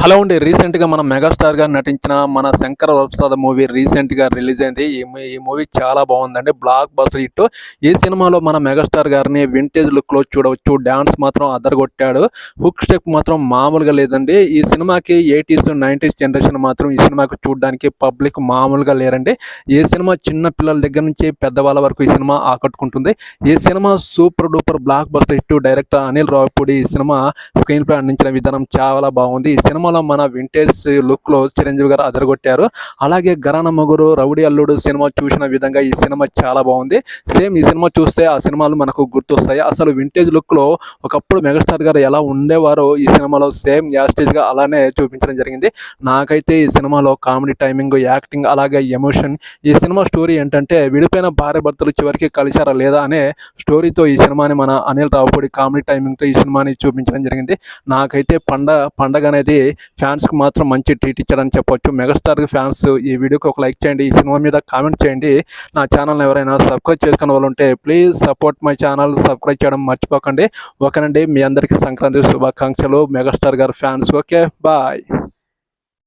Hello అండి. రీసెంట్‌గా మన మెగాస్టార్ గారు నటించిన మన 'శంకర వరప్రసాద్' మూవీ రీసెంట్‌గా రిలీజ్ అయింది. ఈ మూవీ చాలా బాగుందండి. Block buster hit. ఈ సినిమాలో మన మెగాస్టార్ గారిని వింటేజ్ లుక్‌లో చూడవచ్చు. డాన్స్ మాత్రం అదరగొట్టాడు. హుక్ స్టెప్ మాత్రం మామూలుగా లేదండి. ఈ సినిమాకి 80స్, 90స్ జనరేషన్ మాత్రం ఈ సినిమాకి చూడడానికి పబ్లిక్ మామూలుగా లేరండి. ఈ సినిమా చిన్న పిల్లల దగ్గర నుంచి పెద్దవాళ్ళ వరకు ఈ సినిమా ఆకట్టుకుంటుంది. ఈ cinema super duper block buster hit. Director Anil Ravipudi ఈ సినిమా స్క్రీన్ ప్లే అందించిన విధానం చాలా బాగుంది. ఈ సినిమాలో మన వింటేజ్ లుక్‌లో చిరంజీవి గారు అదరగొట్టారు. అలాగే 'గరాన మొగుడు', 'రౌడీ అల్లుడు' సినిమా చూసిన విధంగా ఈ సినిమా చాలా బాగుంది. సేమ్ ఈ సినిమా చూస్తే ఆ సినిమాలు మనకు గుర్తొస్తాయి. అసలు వింటేజ్ లుక్‌లో ఒకప్పుడు మెగాస్టార్ గారు ఎలా ఉండేవారో ఈ సినిమాలో సేమ్ యాస్టీజ్‌గా అలానే చూపించడం జరిగింది. నాకైతే ఈ సినిమాలో కామెడీ టైమింగ్, యాక్టింగ్ అలాగే ఎమోషన్, ఈ సినిమా స్టోరీ ఏంటంటే విడిపోయిన భార్యాభర్తలు చివరికి కలిశారా లేదా అనే స్టోరీతో ఈ సినిమాని మన అనిల్ రావిపూడి కామెడీ టైమింగ్‌తో ఈ సినిమాని చూపించడం జరిగింది. నాకైతే పండగ అనేది ఫ్యాన్స్‌కి మాత్రం మంచి ట్రీట్ ఇచ్చాడని చెప్పొచ్చు. మెగాస్టార్‌కి ఫ్యాన్స్ ఈ వీడియోకి ఒక లైక్ చేయండి. ఈ సినిమా మీద కామెంట్ చేయండి. నా ఛానల్‌ని ఎవరైనా సబ్స్క్రైబ్ చేసుకునే వాళ్ళు ఉంటే please support my channel. Subscribe చేయడం మర్చిపోకండి. ఓకేనండి. మీ అందరికీ సంక్రాంతి శుభాకాంక్షలు మెగాస్టార్ గారి ఫ్యాన్స్. Okay, bye.